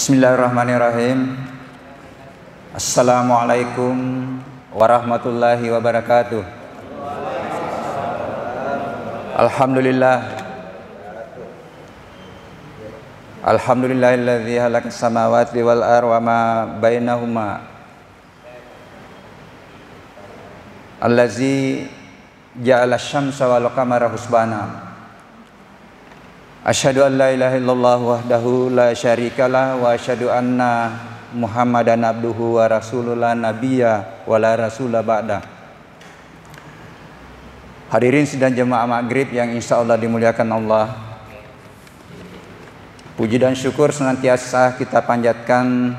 Bismillahirrahmanirrahim. Assalamualaikum warahmatullahi wabarakatuh. Alhamdulillah. Alhamdulillahilladzi halaqas samawati wal arda wa ma bainahuma. Allazi ja'ala asy-syamsa wal qamara husbana. Asyhadu an la ilaha illallah wahdahu la syarikalah wa asyhadu anna Muhammadan abduhu wa rasuluh la nabiyya wa la rasula ba'da. Hadirin sidang jemaah maghrib yang insyaallah dimuliakan Allah. Puji dan syukur senantiasa kita panjatkan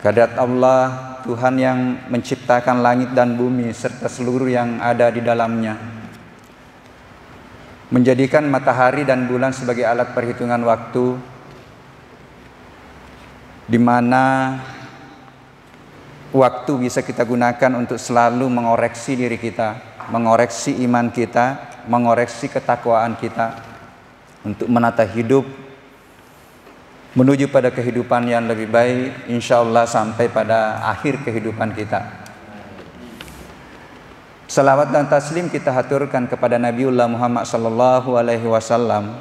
kehadirat Allah, Tuhan yang menciptakan langit dan bumi serta seluruh yang ada di dalamnya, menjadikan matahari dan bulan sebagai alat perhitungan waktu, di mana waktu bisa kita gunakan untuk selalu mengoreksi diri kita, mengoreksi iman kita, mengoreksi ketakwaan kita, untuk menata hidup menuju pada kehidupan yang lebih baik, insya Allah sampai pada akhir kehidupan kita. Salawat dan taslim kita haturkan kepada Nabiullah Muhammad sallallahu alaihi wasallam,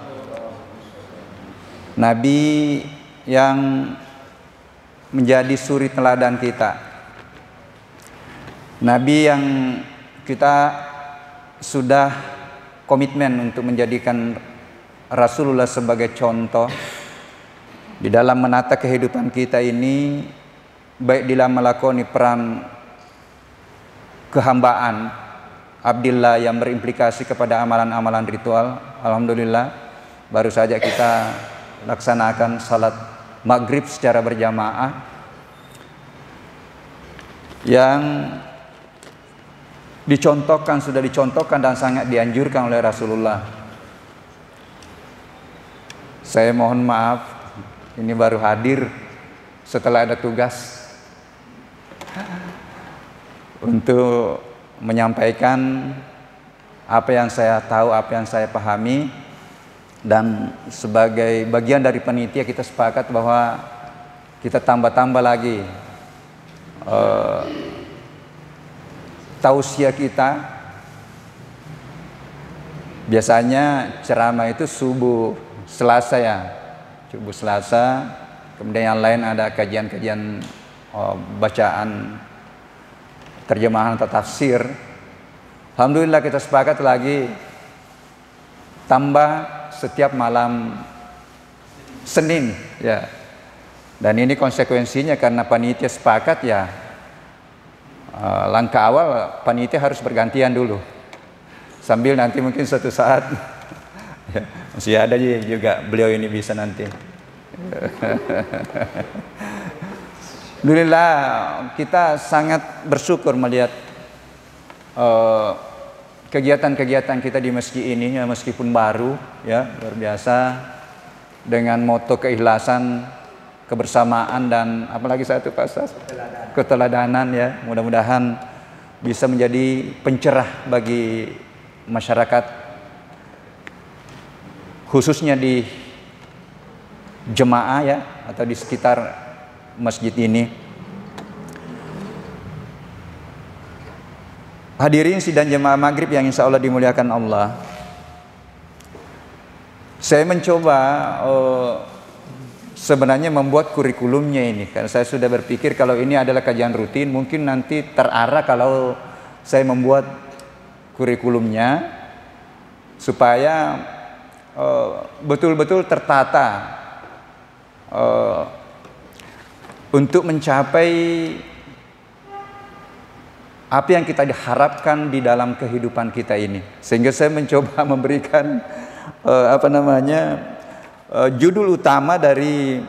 Nabi yang menjadi suri teladan kita, Nabi yang kita sudah komitmen untuk menjadikan Rasulullah sebagai contoh di dalam menata kehidupan kita ini, baik dalam melakoni peran kehambaan abdillah yang berimplikasi kepada amalan-amalan ritual. Alhamdulillah baru saja kita laksanakan salat maghrib secara berjamaah yang sudah dicontohkan dan sangat dianjurkan oleh Rasulullah. Saya mohon maaf, ini baru hadir setelah ada tugas untuk menyampaikan apa yang saya tahu, apa yang saya pahami, dan sebagai bagian dari panitia kita sepakat bahwa kita tambah-tambah lagi tausiah kita. Biasanya ceramah itu subuh Selasa ya, subuh Selasa, kemudian yang lain ada kajian-kajian bacaan terjemahan atau tafsir. Alhamdulillah kita sepakat lagi tambah setiap malam Senin ya. Dan ini konsekuensinya karena panitia sepakat ya, langkah awal panitia harus bergantian dulu, sambil nanti mungkin suatu saat ya, masih ada juga beliau ini bisa nanti. Alhamdulillah kita sangat bersyukur melihat kegiatan-kegiatan kita di masjid ini ya, meskipun baru ya, luar biasa, dengan moto keikhlasan, kebersamaan, dan apalagi satu pasal keteladanan ya. Mudah-mudahan bisa menjadi pencerah bagi masyarakat, khususnya di jemaah ya, atau di sekitar masjid ini. Hadirin sidang jemaah maghrib yang insya Allah dimuliakan Allah, saya mencoba sebenarnya membuat kurikulumnya ini, karena saya sudah berpikir kalau ini adalah kajian rutin, mungkin nanti terarah kalau saya membuat kurikulumnya supaya betul-betul tertata untuk mencapai apa yang kita diharapkan di dalam kehidupan kita ini. Sehingga saya mencoba memberikan judul utama dari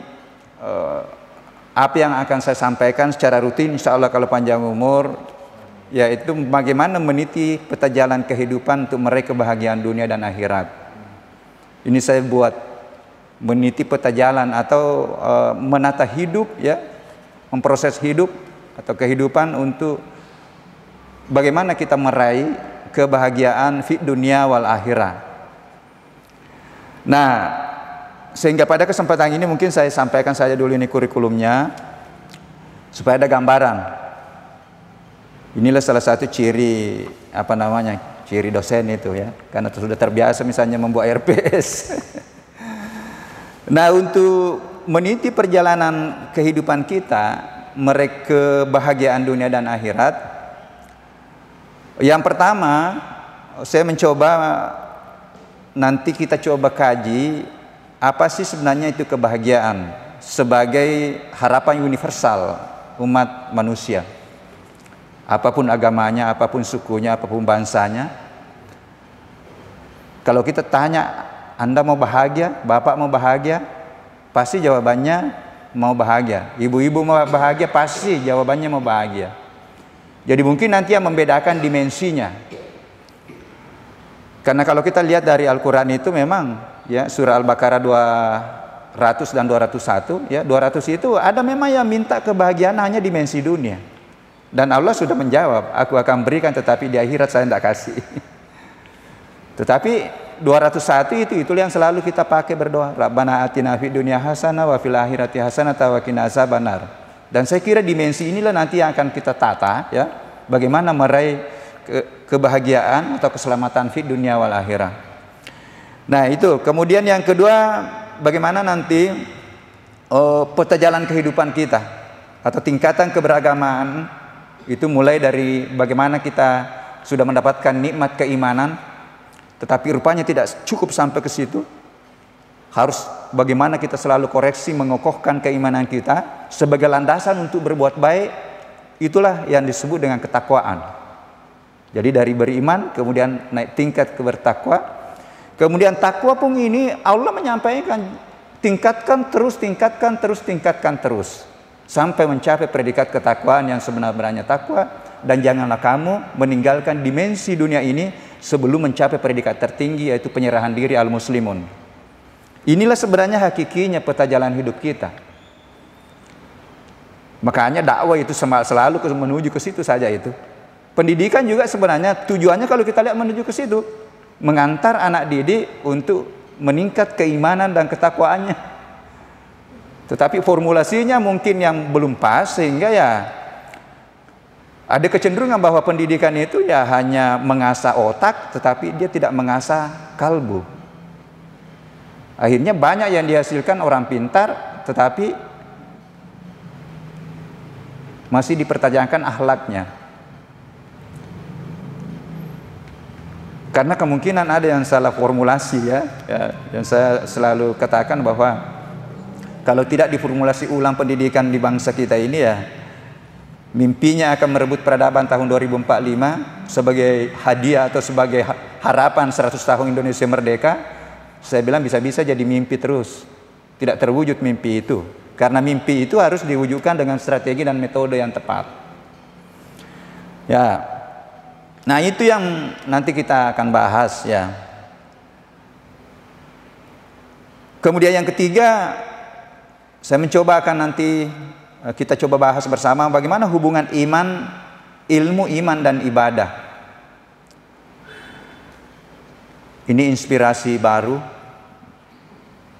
apa yang akan saya sampaikan secara rutin, insya Allah kalau panjang umur, yaitu bagaimana meniti peta jalan kehidupan untuk meraih kebahagiaan dunia dan akhirat. Ini saya buat meniti peta jalan atau menata hidup ya, memproses hidup atau kehidupan untuk bagaimana kita meraih kebahagiaan fi dunia wal akhirah. Nah, sehingga pada kesempatan ini mungkin saya sampaikan saja dulu ini kurikulumnya supaya ada gambaran. Inilah salah satu ciri ciri dosen itu ya, karena sudah terbiasa misalnya membuat RPS. Nah, untuk meniti perjalanan kehidupan kita, mereka kebahagiaan dunia dan akhirat, yang pertama saya mencoba nanti kita coba kaji apa sih sebenarnya itu kebahagiaan sebagai harapan universal umat manusia. Apapun agamanya, apapun sukunya, apapun bangsanya. Kalau kita tanya, Anda mau bahagia? Bapak mau bahagia? Pasti jawabannya mau bahagia. Ibu-ibu mau bahagia? Pasti jawabannya mau bahagia. Jadi mungkin nanti yang membedakan dimensinya. Karena kalau kita lihat dari Al-Quran itu memang ya, surah Al-Baqarah 200 dan 201 ya, 200 itu ada memang yang minta kebahagiaan hanya dimensi dunia. Dan Allah sudah menjawab, aku akan berikan tetapi di akhirat saya tidak kasih. Tetapi 201 itu yang selalu kita pakai berdoa. Rabbana atina fid dunya hasanah wa fil akhirati hasanah wa qina azabannar. Dan saya kira dimensi inilah nanti yang akan kita tata ya, bagaimana meraih kebahagiaan atau keselamatan fid dunya wal akhirah. Nah, itu. Kemudian yang kedua, bagaimana nanti peta jalan kehidupan kita atau tingkatan keberagamaan. Itu mulai dari bagaimana kita sudah mendapatkan nikmat keimanan, tetapi rupanya tidak cukup sampai ke situ. Harus bagaimana kita selalu koreksi, mengokohkan keimanan kita sebagai landasan untuk berbuat baik. Itulah yang disebut dengan ketakwaan. Jadi dari beriman, kemudian naik tingkat ke bertakwa. Kemudian takwa pun ini Allah menyampaikan, tingkatkan terus. Sampai mencapai predikat ketakwaan yang sebenarnya takwa, dan janganlah kamu meninggalkan dimensi dunia ini sebelum mencapai predikat tertinggi, yaitu penyerahan diri al-muslimun. Inilah sebenarnya hakikinya peta jalan hidup kita. Makanya dakwah itu selalu menuju ke situ saja itu. Pendidikan juga sebenarnya tujuannya kalau kita lihat menuju ke situ, mengantar anak didik untuk meningkat keimanan dan ketakwaannya. Tetapi formulasinya mungkin yang belum pas, sehingga ya ada kecenderungan bahwa pendidikan itu ya hanya mengasah otak, tetapi dia tidak mengasah kalbu. Akhirnya banyak yang dihasilkan orang pintar, tetapi masih dipertanyakan akhlaknya. Karena kemungkinan ada yang salah formulasi ya. Yang saya selalu katakan bahwa kalau tidak diformulasi ulang pendidikan di bangsa kita ini ya, mimpinya akan merebut peradaban tahun 2045 sebagai hadiah atau sebagai harapan 100 tahun Indonesia merdeka. Saya bilang bisa-bisa jadi mimpi terus, tidak terwujud mimpi itu. Karena mimpi itu harus diwujudkan dengan strategi dan metode yang tepat. Ya, nah itu yang nanti kita akan bahas ya. Kemudian yang ketiga, saya mencoba akan nanti kita coba bahas bersama bagaimana hubungan iman, ilmu iman dan ibadah. Ini inspirasi baru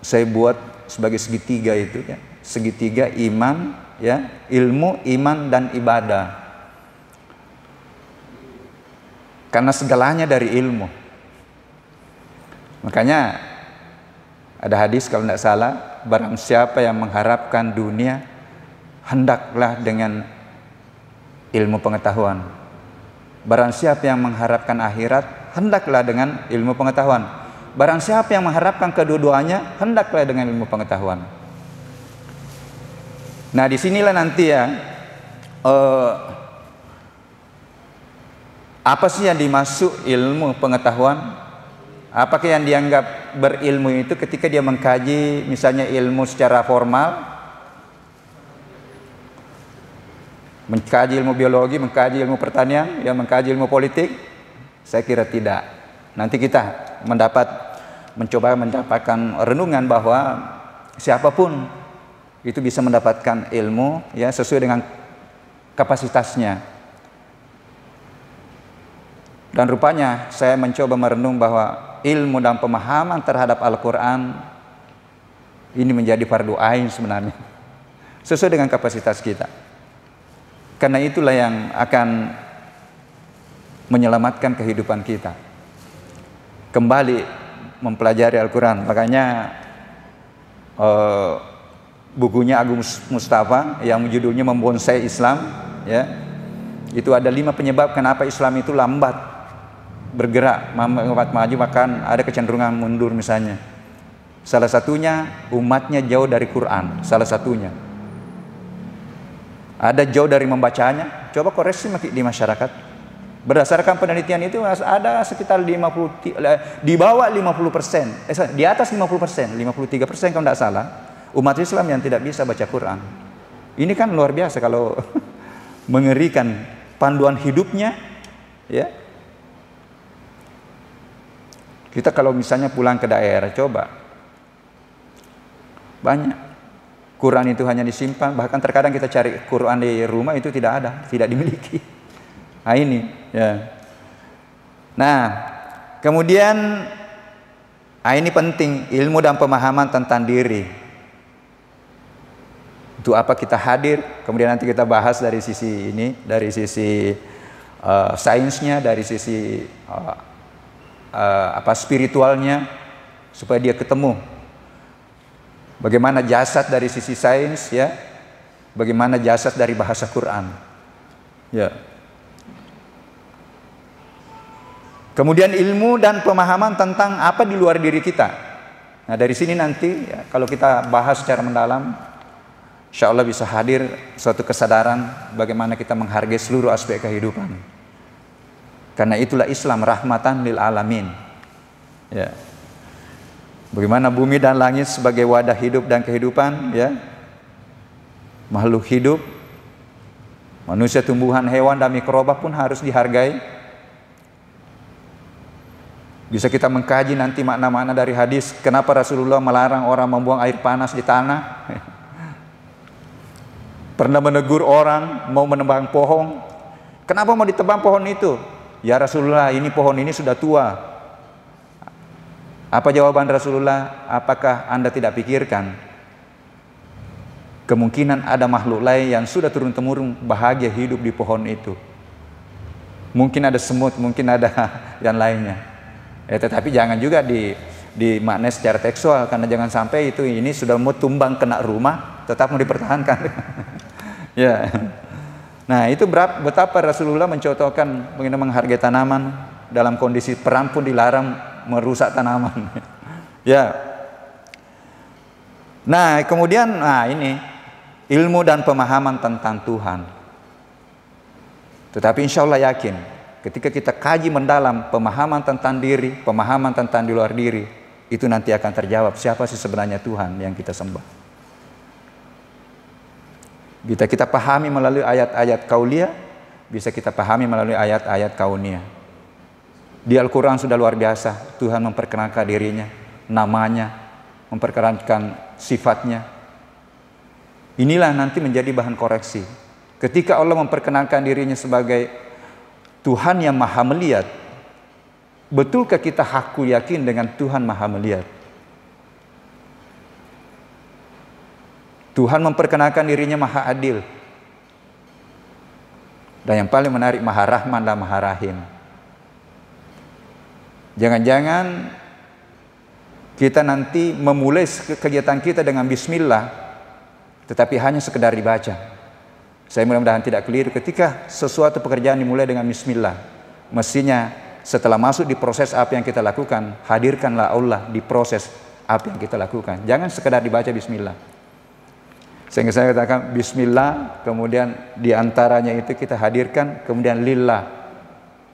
saya buat sebagai segitiga itu ya. Segitiga iman ya, ilmu, iman dan ibadah. Karena segalanya dari ilmu. Makanya ada hadis kalau tidak salah, barang siapa yang mengharapkan dunia, hendaklah dengan ilmu pengetahuan. Barang siapa yang mengharapkan akhirat, hendaklah dengan ilmu pengetahuan. Barang siapa yang mengharapkan kedua-duanya, hendaklah dengan ilmu pengetahuan. Nah, disinilah nanti ya, apa sih yang dimaksud ilmu pengetahuan? Apakah yang dianggap berilmu itu ketika dia mengkaji misalnya ilmu secara formal, mengkaji ilmu biologi, mengkaji ilmu pertanian, ya mengkaji ilmu politik? Saya kira tidak. Nanti kita mencoba mendapatkan renungan bahwa siapapun itu bisa mendapatkan ilmu ya sesuai dengan kapasitasnya. Dan rupanya saya mencoba merenung bahwa ilmu dan pemahaman terhadap Al-Quran ini menjadi fardu ain sebenarnya, sesuai dengan kapasitas kita. Karena itulah yang akan menyelamatkan kehidupan kita. Kembali mempelajari Al-Quran. Makanya bukunya Agung Mustafa yang judulnya Membonsai Islam, ya, itu ada 5 penyebab kenapa Islam itu lambat bergerak, lambat maju, bahkan ada kecenderungan mundur misalnya. Salah satunya umatnya jauh dari Quran, salah satunya. Ada jauh dari membacanya. Coba koreksi di masyarakat. Berdasarkan penelitian itu ada sekitar 50, di bawah 50%, di atas 50%, 53% kalau tidak salah, umat Islam yang tidak bisa baca Quran. Ini kan luar biasa kalau mengerikan panduan hidupnya, ya. Kita kalau misalnya pulang ke daerah, coba banyak Quran itu hanya disimpan, bahkan terkadang kita cari Quran di rumah itu tidak ada, tidak dimiliki. Nah ini, ya. Nah, kemudian ini penting, ilmu dan pemahaman tentang diri. Untuk apa kita hadir? Kemudian nanti kita bahas dari sisi ini, dari sisi sainsnya, dari sisi spiritualnya, supaya dia ketemu. Bagaimana jasad dari sisi sains, ya? Bagaimana jasad dari bahasa Quran, ya. Kemudian ilmu dan pemahaman tentang apa di luar diri kita. Nah dari sini nanti, ya, kalau kita bahas secara mendalam, insya Allah bisa hadir suatu kesadaran bagaimana kita menghargai seluruh aspek kehidupan. Karena itulah Islam rahmatan lil alamin, ya. Bagaimana bumi dan langit sebagai wadah hidup dan kehidupan, ya. Makhluk hidup, manusia, tumbuhan, hewan, dan mikroba pun harus dihargai. Bisa kita mengkaji nanti makna-makna dari hadis, kenapa Rasulullah melarang orang membuang air panas di tanah. Pernah menegur orang mau menebang pohon, kenapa mau ditebang pohon itu? Ya Rasulullah, ini pohon ini sudah tua. Apa jawaban Rasulullah? Apakah Anda tidak pikirkan kemungkinan ada makhluk lain yang sudah turun-temurun bahagia hidup di pohon itu? Mungkin ada semut, mungkin ada yang lainnya. Tetapi jangan juga dimaknai secara tekstual, karena jangan sampai ini sudah mau tumbang kena rumah tetap mau dipertahankan. Ya. Nah itu betapa Rasulullah mencontohkan bagaimana menghargai tanaman, dalam kondisi perang pun dilarang merusak tanaman. Ya. Nah kemudian ini ilmu dan pemahaman tentang Tuhan. Tetapi insya Allah yakin ketika kita kaji mendalam pemahaman tentang diri, pemahaman tentang di luar diri, itu nanti akan terjawab siapa sih sebenarnya Tuhan yang kita sembah. Bisa kita pahami melalui ayat-ayat kauliyah, bisa kita pahami melalui ayat-ayat kauniyah. Di Al-Quran sudah luar biasa, Tuhan memperkenalkan dirinya, namanya, memperkenalkan sifatnya. Inilah nanti menjadi bahan koreksi. Ketika Allah memperkenalkan dirinya sebagai Tuhan yang maha melihat, betulkah kita hakul yakin dengan Tuhan maha melihat? Tuhan memperkenalkan dirinya maha adil. Dan yang paling menarik, maha rahman dan maha rahim. Jangan-jangan kita nanti memulai kegiatan kita dengan bismillah, tetapi hanya sekedar dibaca. Saya mudah-mudahan tidak keliru ketika sesuatu pekerjaan dimulai dengan bismillah. Mestinya setelah masuk di proses apa yang kita lakukan, hadirkanlah Allah di proses apa yang kita lakukan. Jangan sekedar dibaca bismillah. Sehingga saya katakan bismillah, kemudian diantaranya itu kita hadirkan, kemudian lillah.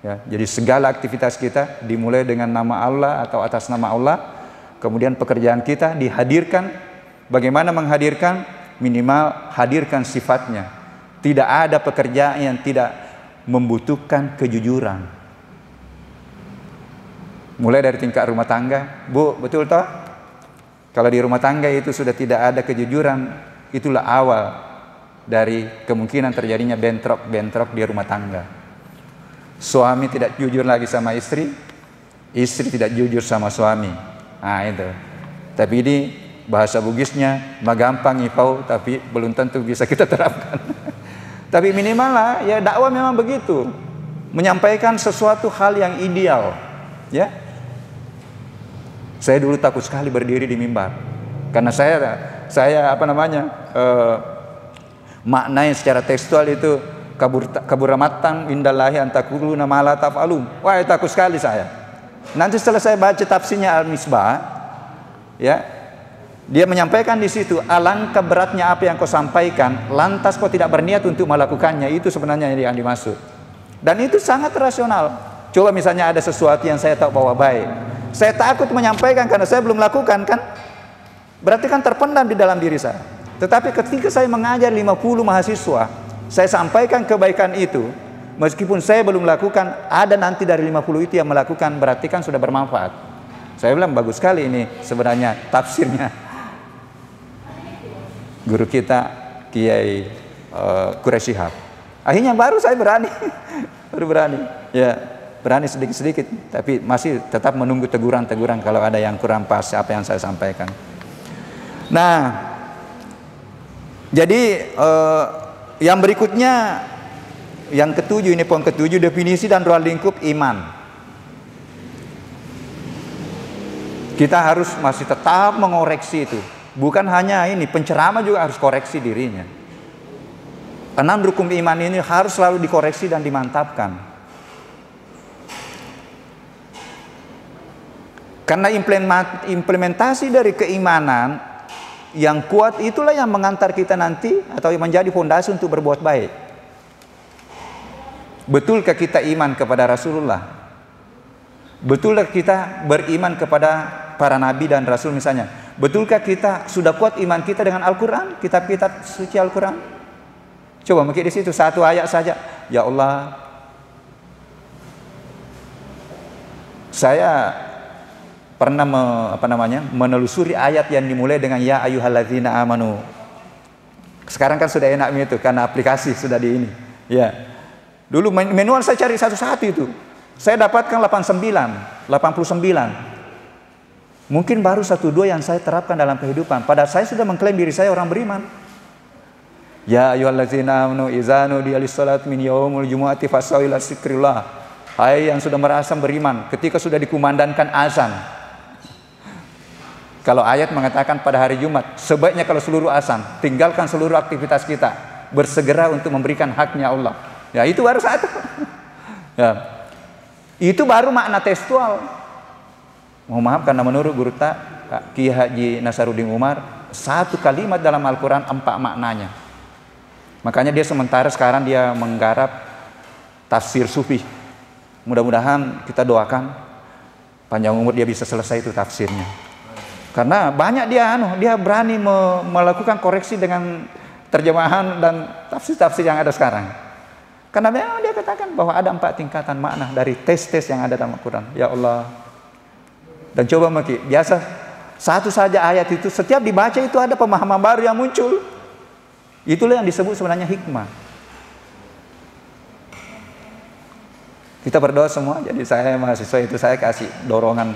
Ya, jadi segala aktivitas kita dimulai dengan nama Allah atau atas nama Allah. Kemudian pekerjaan kita dihadirkan. Bagaimana menghadirkan? Minimal hadirkan sifatnya. Tidak ada pekerjaan yang tidak membutuhkan kejujuran. Mulai dari tingkat rumah tangga, Bu, betul toh? Kalau di rumah tangga itu sudah tidak ada kejujuran, itulah awal dari kemungkinan terjadinya bentrok di rumah tangga. Suami tidak jujur lagi sama istri, istri tidak jujur sama suami. Nah itu. Tapi ini bahasa Bugisnya mah gampang ipau, tapi belum tentu bisa kita terapkan. Tapi minimal lah, ya dakwah memang begitu, menyampaikan sesuatu hal yang ideal, ya. Saya dulu takut sekali berdiri di mimbar, karena saya maknanya secara tekstual itu kaburamatang indallahi antakuluna ma la taf'alun. Wah, takut sekali saya. Nanti setelah saya baca tafsirnya Al-Misbah, ya, dia menyampaikan di situ, alangkah beratnya apa yang kau sampaikan, lantas kau tidak berniat untuk melakukannya. Itu sebenarnya yang dimaksud. Dan itu sangat rasional. Coba misalnya ada sesuatu yang saya tahu bahwa baik, saya takut menyampaikan karena saya belum lakukan, kan? Berarti kan terpendam di dalam diri saya. Tetapi ketika saya mengajar 50 mahasiswa, saya sampaikan kebaikan itu, meskipun saya belum lakukan, ada nanti dari 50 itu yang melakukan, berarti kan sudah bermanfaat. Saya bilang bagus sekali ini sebenarnya tafsirnya guru kita Kiai Quraisy Shihab. Akhirnya baru saya berani, baru berani, ya, berani sedikit-sedikit, tapi masih tetap menunggu teguran-teguran kalau ada yang kurang pas apa yang saya sampaikan. Nah, jadi yang berikutnya, yang ketujuh, ini poin ketujuh, definisi dan ruang lingkup iman. Kita harus masih tetap mengoreksi itu. Bukan hanya ini, penceramah juga harus koreksi dirinya. 6 rukun iman ini harus selalu dikoreksi dan dimantapkan. Karena implementasi dari keimanan yang kuat itulah yang mengantar kita nanti atau menjadi fondasi untuk berbuat baik. Betulkah kita iman kepada Rasulullah? Betulkah kita beriman kepada para nabi dan rasul misalnya? Betulkah kita sudah kuat iman kita dengan Al-Quran, kitab-kitab suci Al-Quran? Coba mungkin di situ satu ayat saja. Ya Allah, saya pernah menelusuri ayat yang dimulai dengan ya ayyuhalladzina amanu. Sekarang kan sudah enak itu karena aplikasi sudah di ini. Ya. Dulu manual saya cari satu-satu itu. Saya dapatkan 89. Mungkin baru 1-2 yang saya terapkan dalam kehidupan. Padahal saya sudah mengklaim diri saya orang beriman. Ya ayyuhalladzina amanu idza nudiya lis-salati min yaumil jumu'ati fas'au ila dzikrillah. Hai yang sudah merasa beriman, ketika sudah dikumandangkan azan. Kalau ayat mengatakan pada hari Jumat, sebaiknya kalau seluruh azan, tinggalkan seluruh aktivitas kita, bersegera untuk memberikan haknya Allah. Ya, itu baru satu. Ya. Itu baru makna tekstual. Mohon maaf karena menurut guru Kiai Haji Nasaruddin Umar, satu kalimat dalam Al-Quran 4 maknanya. Makanya dia sementara sekarang dia menggarap tafsir sufi. Mudah-mudahan kita doakan panjang umur dia bisa selesai itu tafsirnya. Karena banyak dia berani melakukan koreksi dengan terjemahan dan tafsir-tafsir yang ada sekarang. Karena memang dia katakan bahwa ada 4 tingkatan makna dari tes-tes yang ada dalam Al-Quran. Ya Allah. Dan coba biasa satu saja ayat itu setiap dibaca itu ada pemahaman baru yang muncul. Itulah yang disebut sebenarnya hikmah. Kita berdoa semua. Jadi saya mahasiswa itu saya kasih dorongan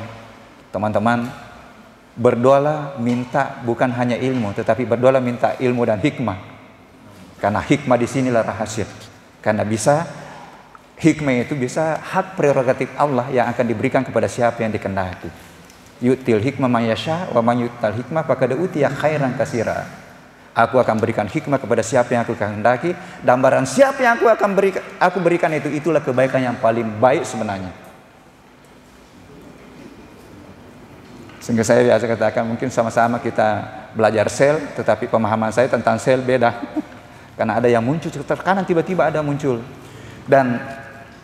teman-teman, berdoalah minta bukan hanya ilmu, tetapi berdoalah minta ilmu dan hikmah. Karena hikmah di sinilah rahasia. Karena hikmah itu bisa hak prerogatif Allah yang akan diberikan kepada siapa yang dikehendaki. Yu'til hikmah man yasha wa man yu'tal hikmah faqad utiya khairan katsira. Aku akan berikan hikmah kepada siapa yang aku kehendaki, dan barang siapa yang aku berikan itu, itulah kebaikan yang paling baik sebenarnya. Sehingga saya biasa katakan mungkin sama-sama kita belajar sel, tetapi pemahaman saya tentang sel beda. Karena ada yang muncul tekanan, tiba-tiba ada muncul. Dan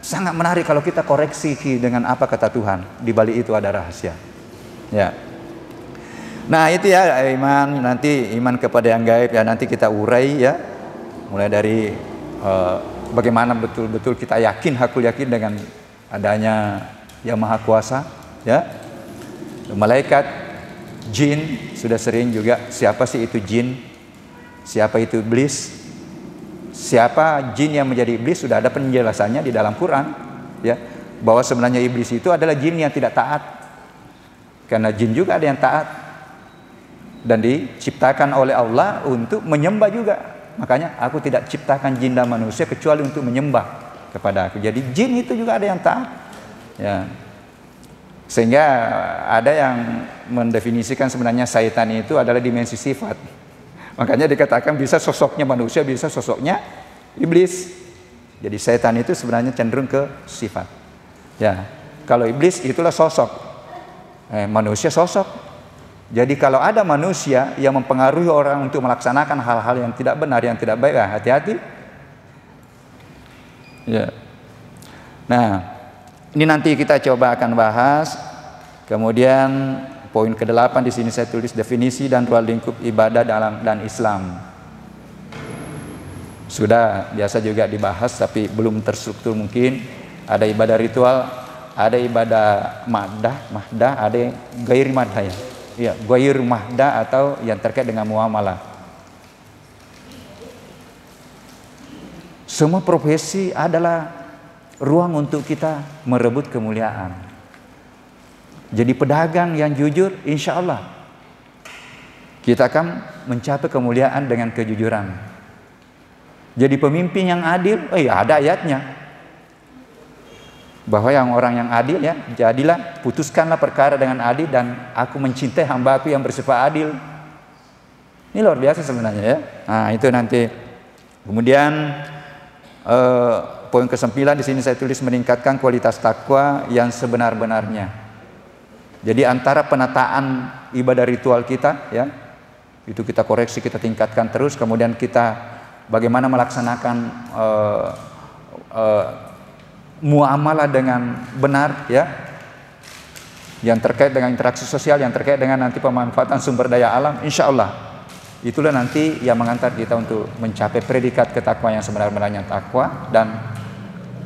sangat menarik kalau kita koreksi dengan apa kata Tuhan. Di balik itu ada rahasia. Ya. Nah itu ya iman, nanti iman kepada yang gaib ya nanti kita urai ya. Mulai dari bagaimana betul-betul kita yakin, hakul yakin dengan adanya Yang Maha Kuasa ya. Malaikat, jin, sudah sering juga siapa sih itu jin? Siapa itu iblis? Siapa jin yang menjadi iblis? Sudah ada penjelasannya di dalam Quran ya, bahwa sebenarnya iblis itu adalah jin yang tidak taat. Karena jin juga ada yang taat. dan diciptakan oleh Allah untuk menyembah juga. Makanya aku tidak ciptakan jin dan manusia kecuali untuk menyembah kepada aku. Jadi jin itu juga ada yang taat. Ya. Sehingga ada yang mendefinisikan sebenarnya syaitan itu adalah dimensi sifat. Makanya dikatakan bisa sosoknya manusia, bisa sosoknya iblis. Jadi syaitan itu sebenarnya cenderung ke sifat. Ya. Kalau iblis itulah sosok. Manusia sosok. Jadi kalau ada manusia yang mempengaruhi orang untuk melaksanakan hal-hal yang tidak benar, yang tidak baik, hati-hati. Ya. Nah, ini nanti kita coba akan bahas. Kemudian poin ke-8 di sini saya tulis definisi dan ruang lingkup ibadah dan Islam. Sudah biasa juga dibahas tapi belum terstruktur mungkin. Ada ibadah ritual, ada ibadah mahdah, ada yang gairi mahdah ya. Ya, gair mahdah atau yang terkait dengan muamalah. Semua profesi adalah ruang untuk kita merebut kemuliaan. Jadi pedagang yang jujur, insya Allah kita akan mencapai kemuliaan dengan kejujuran. Jadi pemimpin yang adil, ada ayatnya. Bahwa yang orang yang adil ya, jadilah putuskanlah perkara dengan adil dan aku mencintai hamba aku yang bersifat adil. Ini luar biasa sebenarnya ya. Nah, itu nanti. Kemudian poin ke-9 di sini saya tulis meningkatkan kualitas takwa yang sebenar-benarnya. Jadi antara penataan ibadah ritual kita ya, itu kita koreksi, kita tingkatkan terus, kemudian kita bagaimana melaksanakan muamalah dengan benar ya, yang terkait dengan interaksi sosial, yang terkait dengan nanti pemanfaatan sumber daya alam, insya Allah itulah nanti yang mengantar kita untuk mencapai predikat ketakwaan yang sebenar-benarnya takwa dan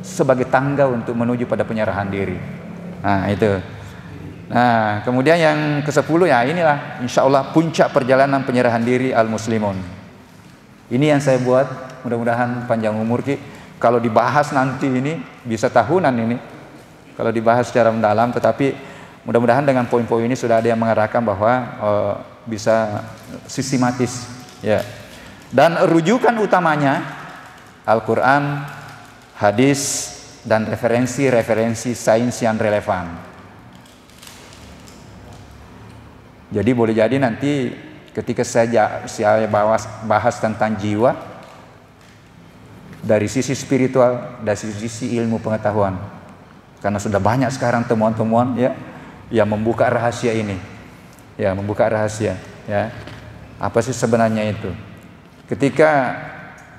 sebagai tangga untuk menuju pada penyerahan diri. Nah itu. Nah kemudian yang ke-10 ya inilah insya Allah puncak perjalanan penyerahan diri al-muslimun. Ini yang saya buat, mudah-mudahan panjang umur Ki. Kalau dibahas nanti ini bisa tahunan ini kalau dibahas secara mendalam, tetapi mudah-mudahan dengan poin-poin ini sudah ada yang mengarahkan bahwa bisa sistematis ya. Dan rujukan utamanya Al-Quran, hadis dan referensi-referensi sains yang relevan. Jadi boleh jadi nanti ketika saya bahas tentang jiwa dari sisi spiritual, dari sisi ilmu pengetahuan, karena sudah banyak sekarang temuan-temuan ya yang membuka rahasia ini, ya membuka rahasia ya apa sih sebenarnya itu. Ketika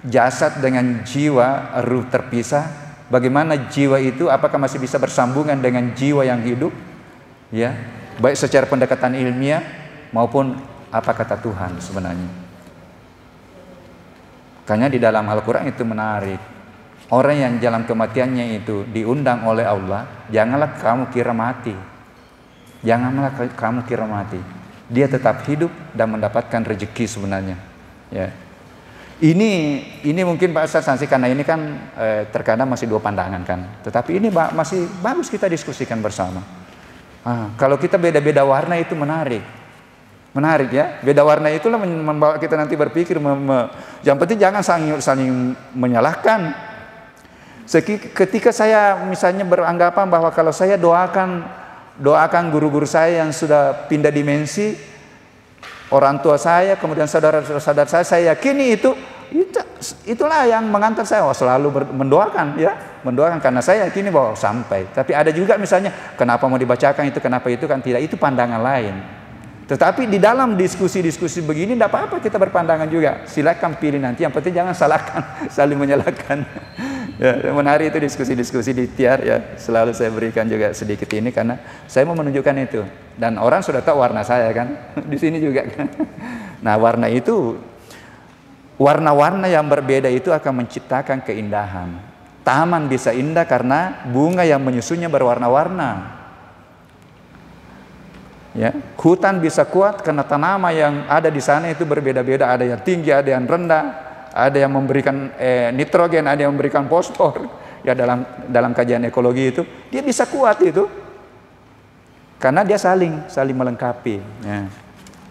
jasad dengan jiwa, ruh terpisah, bagaimana jiwa itu apakah masih bisa bersambungan dengan jiwa yang hidup ya, baik secara pendekatan ilmiah maupun apa kata Tuhan sebenarnya. Makanya di dalam Al-Quran itu menarik. Orang yang dalam kematiannya itu diundang oleh Allah, janganlah kamu kira mati. Janganlah kamu kira mati. Dia tetap hidup dan mendapatkan rezeki sebenarnya. Ya. Ini mungkin Pak Ustaz Sansi, karena ini kan terkadang masih dua pandangan kan. Tetapi ini masih bagus kita diskusikan bersama. Kalau kita beda-beda warna itu menarik. Menarik ya, beda warna itulah membawa kita nanti berpikir. Yang penting jangan saling menyalahkan. Ketika saya misalnya beranggapan bahwa kalau saya doakan guru-guru saya yang sudah pindah dimensi, orang tua saya, kemudian saudara-saudara saya yakini itulah yang mengantar saya selalu mendoakan ya, mendoakan karena saya yakini bahwa sampai. Tapi ada juga misalnya kenapa mau dibacakan itu, kenapa itu kan tidak, itu pandangan lain. Tetapi di dalam diskusi-diskusi begini tidak apa-apa kita berpandangan juga. Silakan pilih nanti, yang penting jangan salahkan, saling menyalahkan. Ya, menarik itu diskusi-diskusi di tiar ya. Selalu saya berikan juga sedikit ini karena saya mau menunjukkan itu. Dan orang sudah tahu warna saya kan. Di sini juga kan. Nah, warna itu, warna-warna yang berbeda itu akan menciptakan keindahan. Taman bisa indah karena bunga yang menyusunnya berwarna-warna. Ya, hutan bisa kuat karena tanaman yang ada di sana itu berbeda-beda, ada yang tinggi, ada yang rendah, ada yang memberikan nitrogen, ada yang memberikan fosfor. Ya dalam kajian ekologi itu dia bisa kuat itu karena dia saling melengkapi. Ya.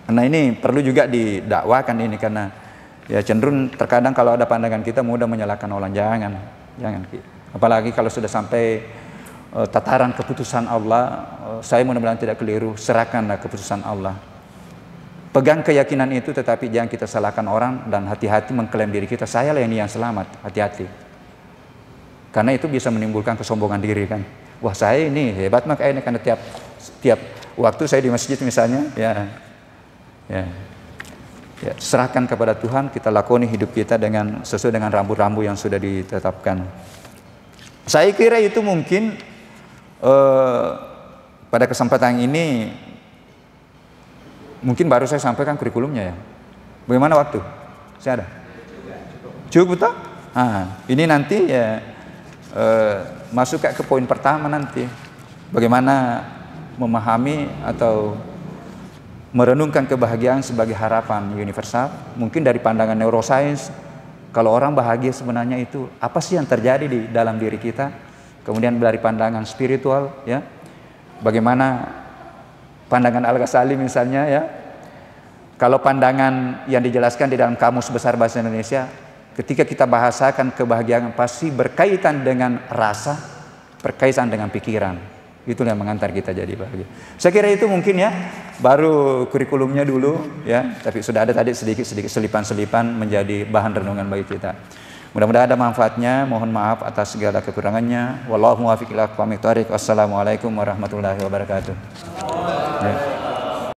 Karena ini perlu juga didakwakan ini, karena ya cenderung terkadang kalau ada pandangan kita mudah menyalahkan orang. Jangan. Apalagi kalau sudah sampai tataran keputusan Allah, saya mudah-mudahan tidak keliru, serahkanlah keputusan Allah. Pegang keyakinan itu, tetapi jangan kita salahkan orang, dan hati-hati mengklaim diri kita, saya lah ini yang selamat. Hati-hati. Karena itu bisa menimbulkan kesombongan diri kan. Wah, saya ini hebat makanya, karena tiap waktu saya di masjid misalnya, ya, serahkan kepada Tuhan, kita lakoni hidup kita dengan sesuai dengan rambu-rambu yang sudah ditetapkan. Saya kira itu mungkin pada kesempatan ini mungkin baru saya sampaikan kurikulumnya ya. Bagaimana waktu? Saya ada? Cukup betul? Ini nanti ya masuk ke poin pertama nanti. Bagaimana memahami atau merenungkan kebahagiaan sebagai harapan universal. Mungkin dari pandangan neuroscience, kalau orang bahagia sebenarnya itu apa sih yang terjadi di dalam diri kita. Kemudian dari pandangan spiritual, ya, bagaimana pandangan Al-Ghazali misalnya, ya. Kalau pandangan yang dijelaskan di dalam Kamus Besar Bahasa Indonesia, ketika kita bahasakan kebahagiaan pasti berkaitan dengan rasa, berkaitan dengan pikiran. Itulah yang mengantar kita jadi bahagia. Saya kira itu mungkin ya, baru kurikulumnya dulu ya, tapi sudah ada tadi sedikit-sedikit selipan-selipan menjadi bahan renungan bagi kita. Mudah-mudahan ada manfaatnya. Mohon maaf atas segala kekurangannya. Wallahu muwaffiq ila aqwamit thoriq. Wassalamualaikum warahmatullahi wabarakatuh. Ya.